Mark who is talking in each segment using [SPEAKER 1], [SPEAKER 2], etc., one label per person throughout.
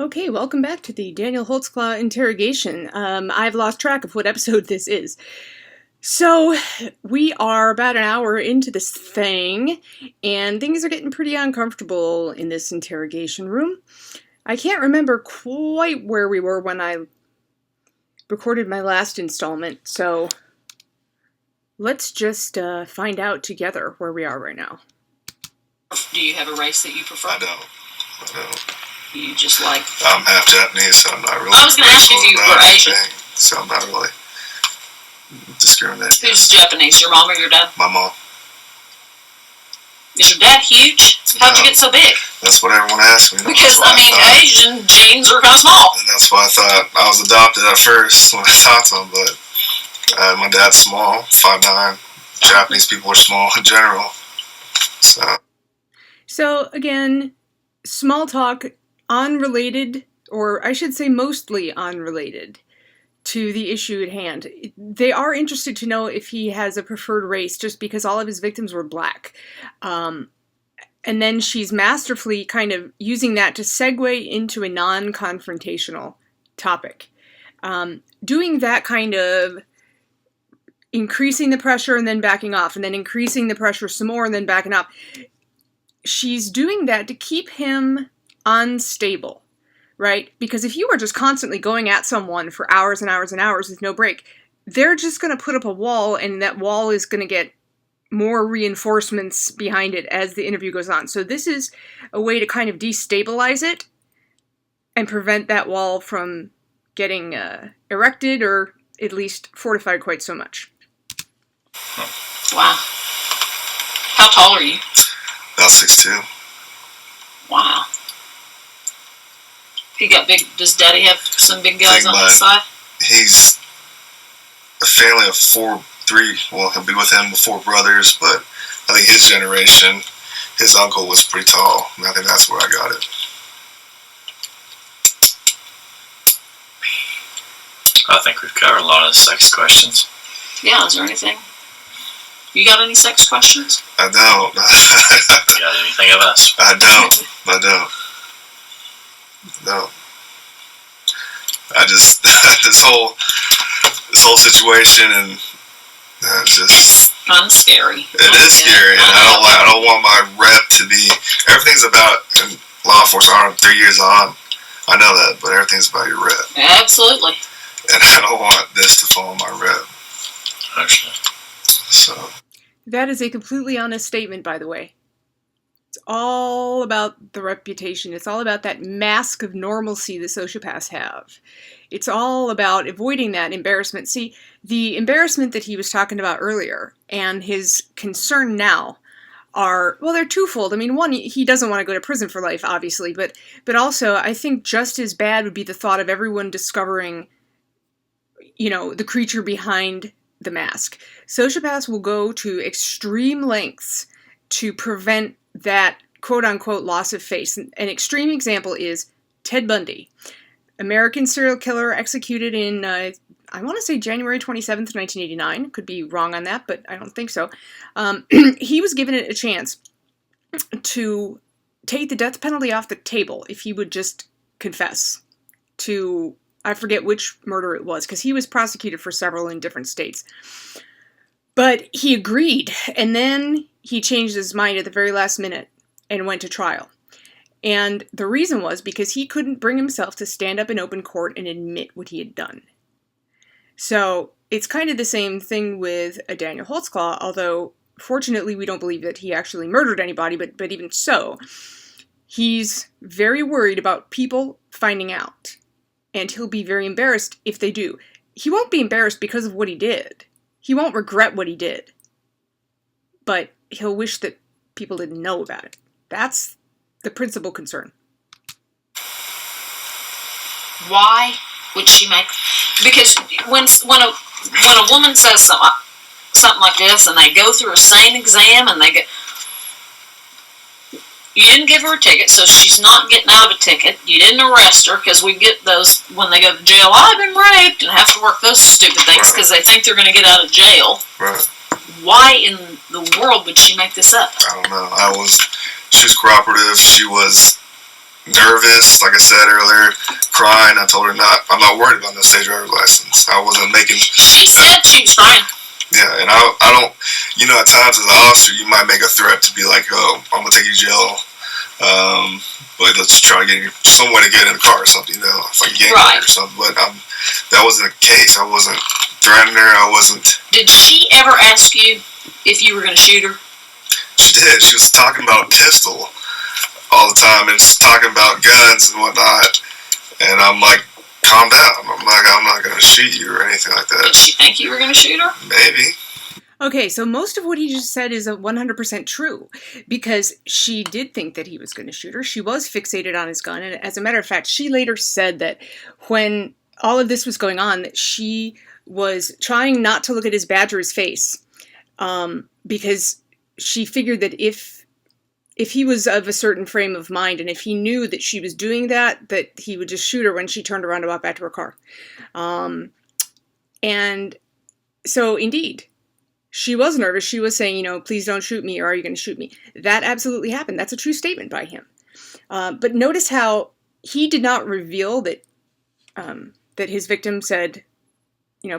[SPEAKER 1] Okay, welcome back to the Daniel Holtzclaw interrogation. I've lost track of what episode this is. So, we are about an hour into this thing, and things are getting pretty uncomfortable in this interrogation room. I can't remember quite where we were when I recorded my last installment, so let's just find out together where we are right now.
[SPEAKER 2] Do you have a race that you prefer?
[SPEAKER 3] I don't.
[SPEAKER 2] You just like...
[SPEAKER 3] I'm half Japanese, so I'm not really...
[SPEAKER 2] I was going to ask you if you were Asian.
[SPEAKER 3] So I'm not really discriminating.
[SPEAKER 2] Who's Japanese, your mom or your dad?
[SPEAKER 3] My mom.
[SPEAKER 2] Is your dad huge? How'd you get so big?
[SPEAKER 3] That's what everyone asks me.
[SPEAKER 2] Because, Asian genes are kind of small.
[SPEAKER 3] And that's why I thought I was adopted at first when I talked to him, but my dad's small, 5'9". Japanese people are small in general.
[SPEAKER 1] So, again, small talk, unrelated, or I should say mostly unrelated, to the issue at hand. They are interested to know if he has a preferred race just because all of his victims were black. And then she's masterfully kind of using that to segue into a non-confrontational topic. Doing that kind of increasing the pressure and then backing off, and then increasing the pressure some more and then backing off. She's doing that to keep him unstable, right? Because if you are just constantly going at someone for hours and hours and hours with no break, they're just going to put up a wall, and that wall is going to get more reinforcements behind it as the interview goes on. So this is a way to kind of destabilize it and prevent that wall from getting erected or at least fortified quite so much.
[SPEAKER 2] Wow. How tall are you?
[SPEAKER 3] About 6'2".
[SPEAKER 2] Wow. He got big. Does Daddy have some big guys on his side?
[SPEAKER 3] He's a family of 3. Well, he'll be with him with 4 brothers, but I think his generation, his uncle was pretty tall, and I think that's where I got it.
[SPEAKER 4] I think we've covered a lot of sex questions.
[SPEAKER 2] Yeah, is there anything? You got any sex questions?
[SPEAKER 3] I don't.
[SPEAKER 4] You got anything of us?
[SPEAKER 3] I don't. No. I just this whole situation and just
[SPEAKER 2] Kind of scary.
[SPEAKER 3] It is scary, and I don't want my rep to be. Everything's about in law enforcement. I'm 3 years on. I know that, but everything's about your rep.
[SPEAKER 2] Absolutely.
[SPEAKER 3] And I don't want this to fall on my rep.
[SPEAKER 4] Actually.
[SPEAKER 3] So.
[SPEAKER 1] That is a completely honest statement, by the way. It's all about the reputation. It's all about that mask of normalcy the sociopaths have. It's all about avoiding that embarrassment. See, the embarrassment that he was talking about earlier and his concern now are, well, they're twofold. I mean, one, he doesn't want to go to prison for life, obviously, but also I think just as bad would be the thought of everyone discovering, the creature behind the mask. Sociopaths will go to extreme lengths to prevent that quote-unquote loss of face. An extreme example is Ted Bundy, American serial killer executed in, I want to say January 27th, 1989. Could be wrong on that, but I don't think so. He was given a chance to take the death penalty off the table if he would just confess to, I forget which murder it was, because he was prosecuted for several in different states. But he agreed, and then he changed his mind at the very last minute and went to trial. And the reason was because he couldn't bring himself to stand up in open court and admit what he had done. So it's kind of the same thing with a Daniel Holtzclaw, although fortunately we don't believe that he actually murdered anybody, but even so, he's very worried about people finding out. And he'll be very embarrassed if they do. He won't be embarrassed because of what he did. He won't regret what he did. But he'll wish that people didn't know about it. That's the principal concern.
[SPEAKER 2] Why would she make... Because when a woman says something like this, and they go through a sane exam, and they get... You didn't give her a ticket, so she's not getting out of a ticket. You didn't arrest her, because we get those when they go to jail. I've been raped, and have to work those stupid things because they think they're going to get out of jail.
[SPEAKER 3] Right.
[SPEAKER 2] Why in the world would she make this up?
[SPEAKER 3] I don't know. She was cooperative. She was nervous, like I said earlier, crying. I told her I'm not worried about no state driver's license. I wasn't making.
[SPEAKER 2] She said she was crying.
[SPEAKER 3] Yeah, and I don't, at times as an officer, you might make a threat to be like, oh, I'm gonna take you to jail, but let's try to get you some way to get in the car or something, if I get
[SPEAKER 2] Right.
[SPEAKER 3] or something. But that wasn't the case. I wasn't threatening her. I wasn't.
[SPEAKER 2] Did she ever ask you if you were going to shoot her?
[SPEAKER 3] She did. She was talking about a pistol all the time and just talking about guns and whatnot. And I'm like, calm down. I'm not going to shoot you or anything like that.
[SPEAKER 2] Did she think you were going to shoot her?
[SPEAKER 3] Maybe.
[SPEAKER 1] Okay, so most of what he just said is 100% true, because she did think that he was going to shoot her. She was fixated on his gun, and as a matter of fact, she later said that when all of this was going on, that she was trying not to look at his badge or his face, because she figured that if he was of a certain frame of mind, and if he knew that she was doing that he would just shoot her when she turned around to walk back to her car. And so, indeed, she was nervous. She was saying, please don't shoot me, or are you going to shoot me? That absolutely happened. That's a true statement by him. But notice how he did not reveal that his victim said,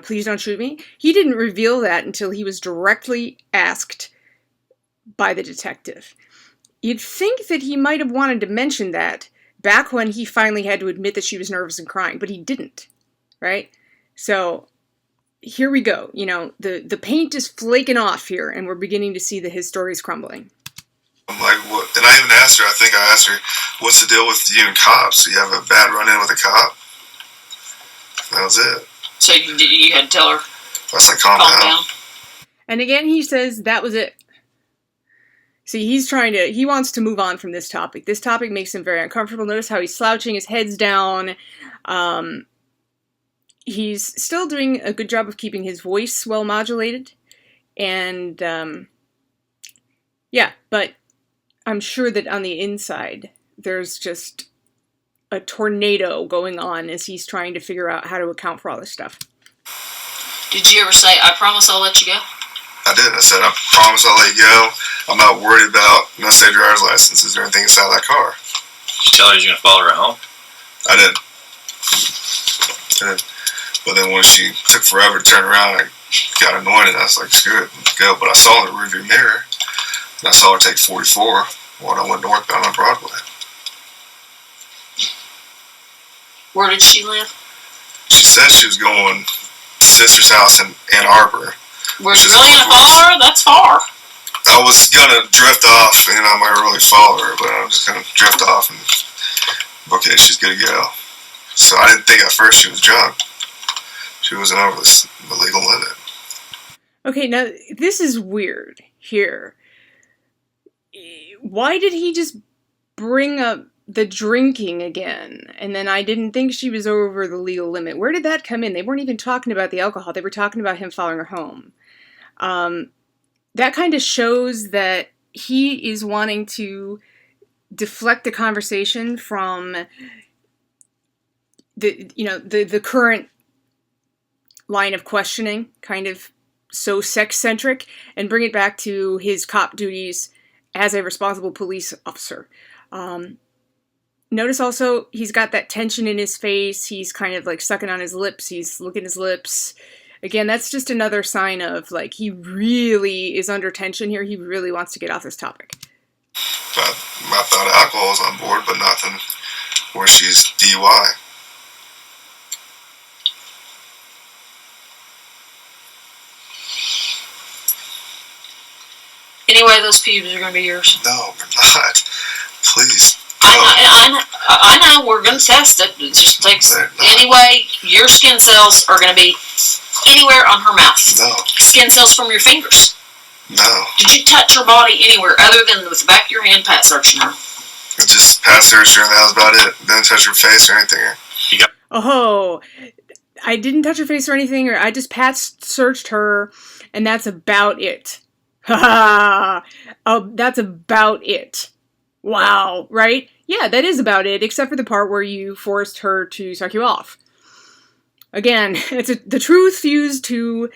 [SPEAKER 1] please don't shoot me. He didn't reveal that until he was directly asked by the detective. You'd think that he might have wanted to mention that back when he finally had to admit that she was nervous and crying, but he didn't, right? So here we go. The paint is flaking off here, and we're beginning to see that his story is crumbling.
[SPEAKER 3] I'm like, what? And I even asked her, I think I asked her, what's the deal with you and cops? Do you have a bad run-in with a cop? That was it.
[SPEAKER 2] So you had to tell her,
[SPEAKER 3] I was like, calm down.
[SPEAKER 1] And again, he says that was it. See, he wants to move on from this topic. This topic makes him very uncomfortable. Notice how he's slouching, his head's down. He's still doing a good job of keeping his voice well modulated. And, but I'm sure that on the inside, there's just a tornado going on as he's trying to figure out how to account for all this stuff.
[SPEAKER 2] Did you ever say, I promise I'll let you go?
[SPEAKER 3] I did. I said, I promise I'll let you go. I'm not worried about no state driver's licenses or anything inside that car.
[SPEAKER 4] Did you tell her you're going to follow her home?
[SPEAKER 3] I did. But then when she took forever to turn around, I got annoyed and I was like, screw it, let's go. But I saw in the rearview mirror, and I saw her take 44 when I went northbound on Broadway.
[SPEAKER 2] Where did she live?
[SPEAKER 3] She said she was going to sister's house in Ann Arbor.
[SPEAKER 2] Were you really going to follow her? That's far.
[SPEAKER 3] I was going to drift off, and I might really follow her, but I'm just going to drift off and, okay, she's good to go. So I didn't think at first she was drunk. She wasn't over the legal limit.
[SPEAKER 1] Okay, now, this is weird here. Why did he just bring up the drinking again? And then I didn't think she was over the legal limit. Where did that come in? They weren't even talking about the alcohol. They were talking about him following her home. That kind of shows that he is wanting to deflect the conversation from the current line of questioning, kind of so sex-centric, and bring it back to his cop duties as a responsible police officer. Notice also he's got that tension in his face. He's kind of like sucking on his lips. He's licking his lips. Again, that's just another sign of, like, he really is under tension here. He really wants to get off this topic.
[SPEAKER 3] I thought alcohol was on board, but nothing where she's DUI.
[SPEAKER 2] Anyway, those pubes are going to be yours.
[SPEAKER 3] No, they're not. Please.
[SPEAKER 2] I know, we're going to test it. It just takes... Anyway, your skin cells are going to be anywhere on her mouth.
[SPEAKER 3] No.
[SPEAKER 2] Skin cells from your fingers.
[SPEAKER 3] No.
[SPEAKER 2] Did you touch her body anywhere other than with the back of your hand pat searching her?
[SPEAKER 3] I just pat searched her and that was about it. Didn't touch her face or anything.
[SPEAKER 1] Oh, I didn't touch her face or anything, or I just pat searched her, and that's about it. Ha ha! Oh, that's about it. Wow, right? Yeah, that is about it, except for the part where you forced her to suck you off. Again, it's the truth fused to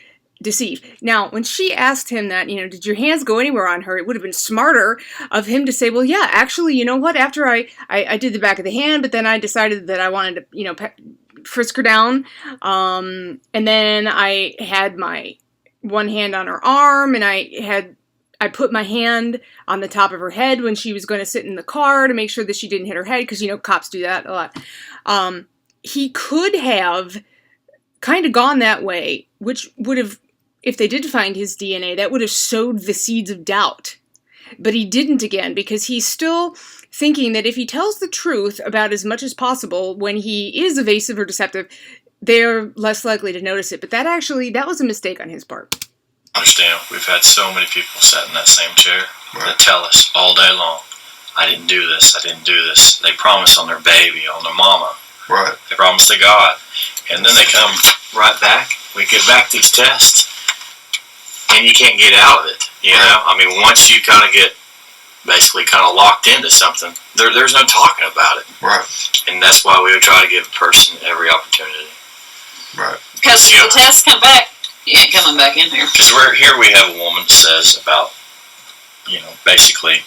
[SPEAKER 1] deceive. Now, when she asked him that, did your hands go anywhere on her, it would have been smarter of him to say, well, yeah, actually, you know what? After I did the back of the hand, but then I decided that I wanted to, frisk her down. And then I had my one hand on her arm, and I put my hand on the top of her head when she was going to sit in the car to make sure that she didn't hit her head, because, cops do that a lot. He could have kind of gone that way, which would have, if they did find his DNA, that would have sowed the seeds of doubt. But he didn't, again, because he's still thinking that if he tells the truth about as much as possible when he is evasive or deceptive, they're less likely to notice it. But that was a mistake on his part.
[SPEAKER 4] I understand. We've had so many people sat in that same chair that tell us all day long, I didn't do this, I didn't do this. They promise on their baby, on their mama.
[SPEAKER 3] Right.
[SPEAKER 4] They promise to God. And then they come right back. We get back these tests, and you can't get out of it. I mean, once you kind of get basically kind of locked into something, there's no talking about it.
[SPEAKER 3] Right.
[SPEAKER 4] And that's why we would try to give a person every opportunity.
[SPEAKER 3] Right.
[SPEAKER 2] Because if the tests come back, you ain't coming back in here.
[SPEAKER 4] Because we have a woman that says about, basically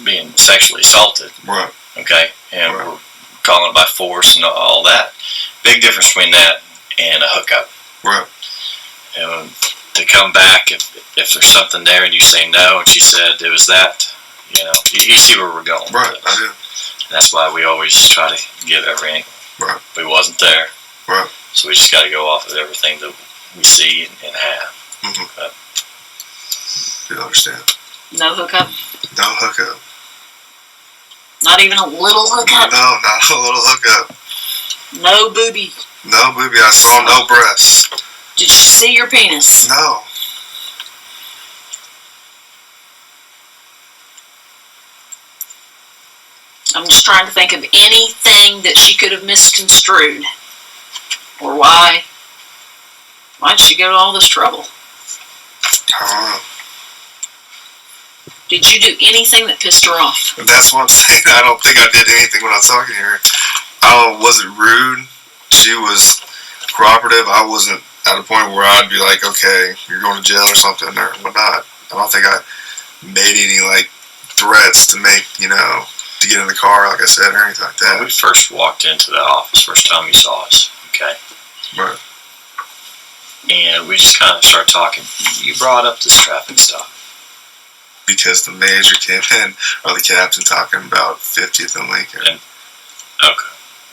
[SPEAKER 4] being sexually assaulted.
[SPEAKER 3] Right.
[SPEAKER 4] Okay? And we're calling it by force and all that. Big difference between that and a hookup.
[SPEAKER 3] Right.
[SPEAKER 4] And to come back, if there's something there and you say no, and she said it was that, you see where we're going.
[SPEAKER 3] Right, I do.
[SPEAKER 4] And that's why we always try to give every angle.
[SPEAKER 3] Right.
[SPEAKER 4] We wasn't there.
[SPEAKER 3] Right.
[SPEAKER 4] So we just got to go off of everything that we see and have.
[SPEAKER 3] Mm-hmm. You understand?
[SPEAKER 2] No hookup?
[SPEAKER 3] No hookup.
[SPEAKER 2] Not even a little hookup?
[SPEAKER 3] No, not a little hookup.
[SPEAKER 2] No booby?
[SPEAKER 3] No booby. I saw no breasts.
[SPEAKER 2] Did you see your penis?
[SPEAKER 3] No.
[SPEAKER 2] I'm just trying to think of anything that she could have misconstrued. Or why did she go to all this trouble?
[SPEAKER 3] I don't know.
[SPEAKER 2] Did you do anything that pissed her off?
[SPEAKER 3] That's what I'm saying. I don't think I did anything when I was talking to her. I wasn't rude. She was cooperative. I wasn't at a point where I'd be like, okay, you're going to jail or something or whatnot. I don't think I made any threats to make, to get in the car, like I said, or anything like that.
[SPEAKER 4] When we first walked into the office, first time you saw us, okay?
[SPEAKER 3] Right.
[SPEAKER 4] And we just kind of started talking. You brought up this traffic stop.
[SPEAKER 3] Because the major came in, or the captain talking about 50th and Lincoln.
[SPEAKER 4] Okay.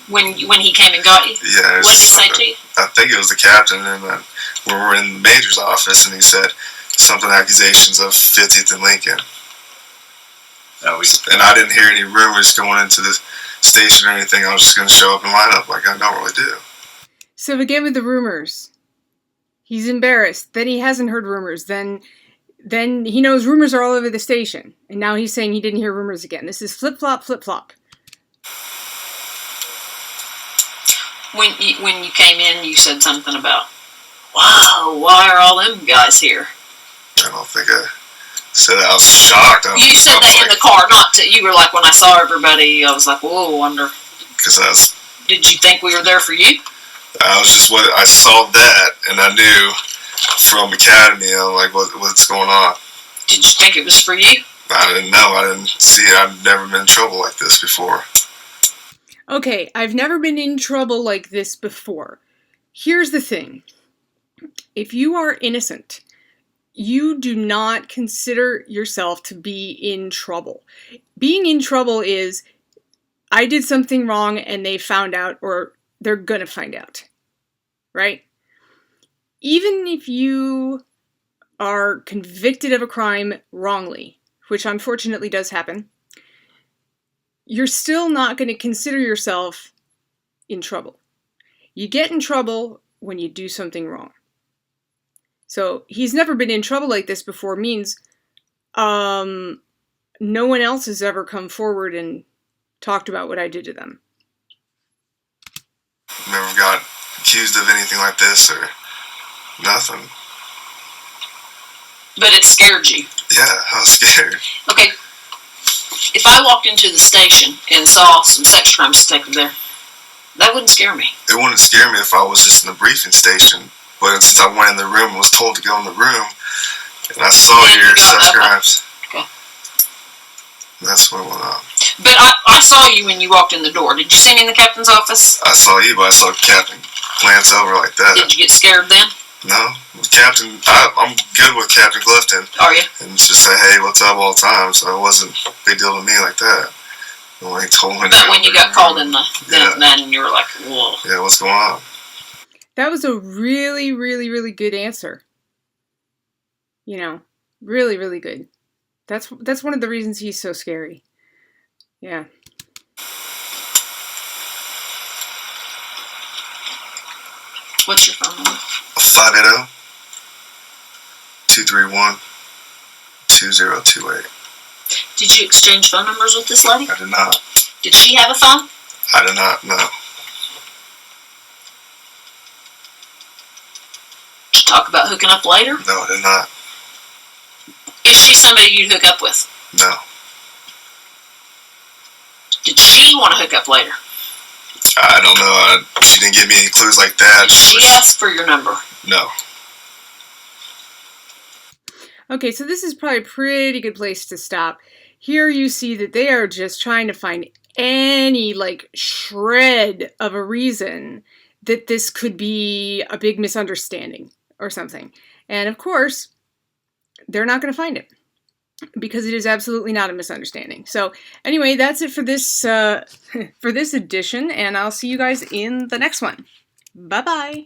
[SPEAKER 2] When he came and got you?
[SPEAKER 3] Yeah.
[SPEAKER 2] What did he say to you?
[SPEAKER 3] I think it was the captain, and then we were in the major's office, and he said something accusations of 50th and Lincoln. And I didn't hear any rumors going into the station or anything. I was just going to show up and line up like I normally do.
[SPEAKER 1] So again with the rumors. He's embarrassed. Then he hasn't heard rumors. Then he knows rumors are all over the station. And now he's saying he didn't hear rumors again. This is flip-flop, flip-flop.
[SPEAKER 2] When you came in, you said something about, wow, why are all them guys here?
[SPEAKER 3] I don't think I said I was shocked.
[SPEAKER 2] You said that in the car, you were like, when I saw everybody, I was like, whoa, I wonder.
[SPEAKER 3] Because
[SPEAKER 2] did you think we were there for you?
[SPEAKER 3] I saw that, and I knew from Academy, what's going on.
[SPEAKER 2] Did you think it was for you?
[SPEAKER 3] I didn't know. I didn't see it. I've never been in trouble like this before.
[SPEAKER 1] Okay, I've never been in trouble like this before. Here's the thing. If you are innocent, you do not consider yourself to be in trouble. Being in trouble is, I did something wrong and they found out, or they're gonna find out. Right? Even if you are convicted of a crime wrongly, which unfortunately does happen, you're still not going to consider yourself in trouble. You get in trouble when you do something wrong. So he's never been in trouble like this before means no one else has ever come forward and talked about what I did to them.
[SPEAKER 3] Never got accused of anything like this or nothing.
[SPEAKER 2] But it scared you.
[SPEAKER 3] Yeah, I was scared.
[SPEAKER 2] Okay. If I walked into the station and saw some sex crimes detective there, that wouldn't scare me.
[SPEAKER 3] It wouldn't scare me if I was just in the briefing station But since I went in the room and was told to go in the room, and I saw your subscribes,
[SPEAKER 2] okay.
[SPEAKER 3] That's what went on.
[SPEAKER 2] But I saw you when you walked in the door. Did you see me in the captain's office?
[SPEAKER 3] I saw you, but I saw Captain glance over like that.
[SPEAKER 2] Did you get scared then?
[SPEAKER 3] No. Captain, I'm good with Captain Clifton.
[SPEAKER 2] Are you?
[SPEAKER 3] And just say, hey, what's up all the time, so it wasn't a big deal to me like that. When he told me
[SPEAKER 2] but when you got called in then you were like, whoa.
[SPEAKER 3] Yeah, what's going on?
[SPEAKER 1] That was a really, really, really good answer. You know, really, really good. That's one of the reasons he's so scary. Yeah.
[SPEAKER 2] What's your phone number?
[SPEAKER 3] 580-231-2028.
[SPEAKER 2] Did you exchange phone numbers with this lady?
[SPEAKER 3] I did not.
[SPEAKER 2] Did she have a phone?
[SPEAKER 3] I did not, no.
[SPEAKER 2] Did you talk about hooking up later?
[SPEAKER 3] No, I did not.
[SPEAKER 2] Is she somebody you'd hook up with?
[SPEAKER 3] No.
[SPEAKER 2] Did she want to hook up later?
[SPEAKER 3] I don't know. She didn't give me any clues like that.
[SPEAKER 2] Did she ask for your number?
[SPEAKER 3] No.
[SPEAKER 1] Okay, so this is probably a pretty good place to stop. Here you see that they are just trying to find any, like, shred of a reason that this could be a big misunderstanding or something. And of course, they're not going to find it because it is absolutely not a misunderstanding. So anyway, that's it for this for this edition, and I'll see you guys in the next one. Bye-bye.